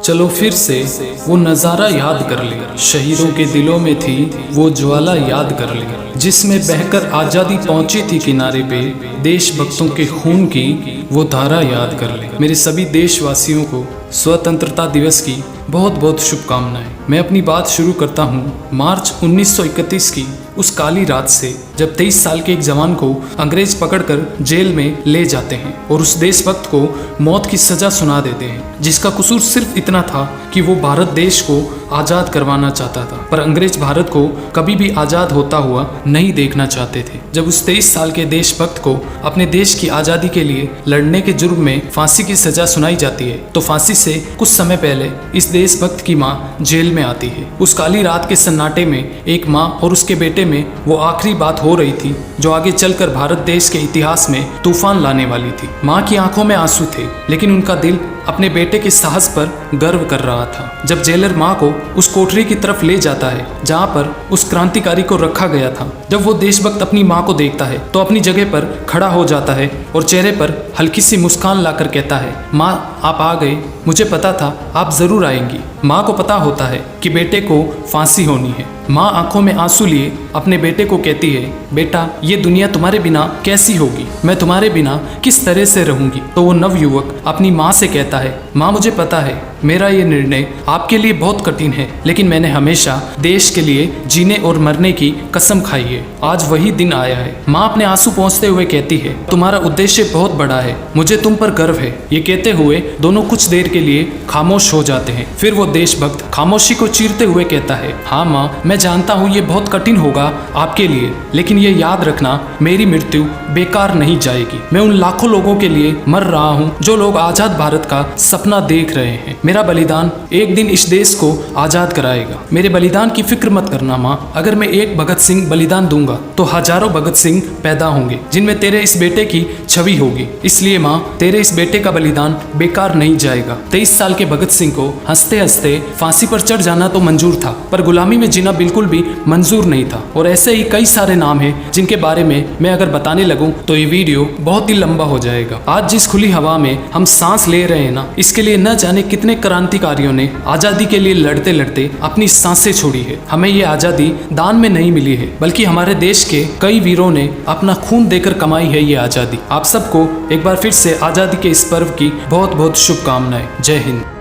चलो फिर से वो नज़ारा याद कर ले, शहीदों के दिलों में थी वो ज्वाला याद कर ले, जिसमें बहकर आज़ादी पहुंची थी किनारे पे, देशभक्तों के खून की वो धारा याद कर ले। मेरे सभी देशवासियों को स्वतंत्रता दिवस की बहुत बहुत शुभकामनाएं। मैं अपनी बात शुरू करता हूँ मार्च 1931 की उस काली रात से, जब 23 साल के एक जवान को अंग्रेज पकड़कर जेल में ले जाते हैं और उस देशभक्त को मौत की सजा सुना देते हैं, जिसका कसूर सिर्फ इतना था कि वो भारत देश को आज़ाद करवाना चाहता था, पर अंग्रेज भारत को कभी भी आज़ाद होता हुआ नहीं देखना चाहते थे। जब उस 23 साल के देशभक्त को अपने देश की आज़ादी के लिए लड़ने के जुर्म में फांसी की सजा सुनाई जाती है, तो फांसी से कुछ समय पहले इस देशभक्त की माँ जेल में आती है। उस काली रात के सन्नाटे में एक माँ और उसके बेटे में वो आखिरी बात हो रही थी जो आगे चलकर भारत देश के इतिहास में तूफान लाने वाली थी। माँ की आंखों में आंसू थे, लेकिन उनका दिल अपने बेटे के साहस पर गर्व कर रहा था। जब जेलर माँ को उस कोठरी की तरफ ले जाता है जहाँ पर उस क्रांतिकारी को रखा गया था, जब वो देशभक्त अपनी माँ को देखता है तो अपनी जगह पर खड़ा हो जाता है और चेहरे पर हल्की सी मुस्कान लाकर कहता है, माँ आप आ गए, मुझे पता था आप जरूर आएंगी। माँ को पता होता है कि बेटे को फांसी होनी है। माँ आंखों में आंसू लिए अपने बेटे को कहती है, बेटा ये दुनिया तुम्हारे बिना कैसी होगी, मैं तुम्हारे बिना किस तरह से रहूंगी। तो वो नवयुवक अपनी माँ से कहता है, माँ मुझे पता है मेरा ये निर्णय आपके लिए बहुत कठिन है, लेकिन मैंने हमेशा देश के लिए जीने और मरने की कसम खाई है। आज वही दिन आया है। माँ अपने आंसू पोंछते हुए कहती है, तुम्हारा उद्देश्य बहुत बड़ा है, मुझे तुम पर गर्व है। ये कहते हुए दोनों कुछ देर के लिए खामोश हो जाते हैं। फिर वो देशभक्त खामोशी को चीरते हुए कहता है, हाँ माँ मैं जानता हूँ ये बहुत कठिन होगा आपके लिए, लेकिन ये याद रखना मेरी मृत्यु बेकार नहीं जाएगी। मैं उन लाखों लोगों के लिए मर रहा हूँ जो लोग आजाद भारत का सपना देख रहे हैं। मेरा बलिदान एक दिन इस देश को आजाद कराएगा। मेरे बलिदान की फिक्र मत करना माँ, अगर मैं एक भगत सिंह बलिदान दूंगा तो हजारों भगत सिंह पैदा होंगे जिनमें तेरे इस बेटे की छवि होगी। इसलिए माँ तेरे इस बेटे का बलिदान बेकार नहीं जाएगा। 23 साल के भगत सिंह को हंसते हंसते फांसी पर चढ़ जाना तो मंजूर था, पर गुलामी में जीना बिल्कुल भी मंजूर नहीं था। और ऐसे ही कई सारे नाम हैं जिनके बारे में मैं अगर बताने लगूं तो ये वीडियो बहुत ही लंबा हो जाएगा। आज जिस खुली हवा में हम सांस ले रहे हैं ना, इसके लिए न जाने कितने क्रांतिकारियों ने आजादी के लिए लड़ते लड़ते अपनी सांसें छोड़ी है। हमें ये आजादी दान में नहीं मिली है, बल्कि हमारे देश के कई वीरों ने अपना खून देकर कमाई है ये आजादी। आप सबको एक बार फिर से आजादी के इस पर्व की बहुत बहुत शुभकामनाएं। जय हिंद।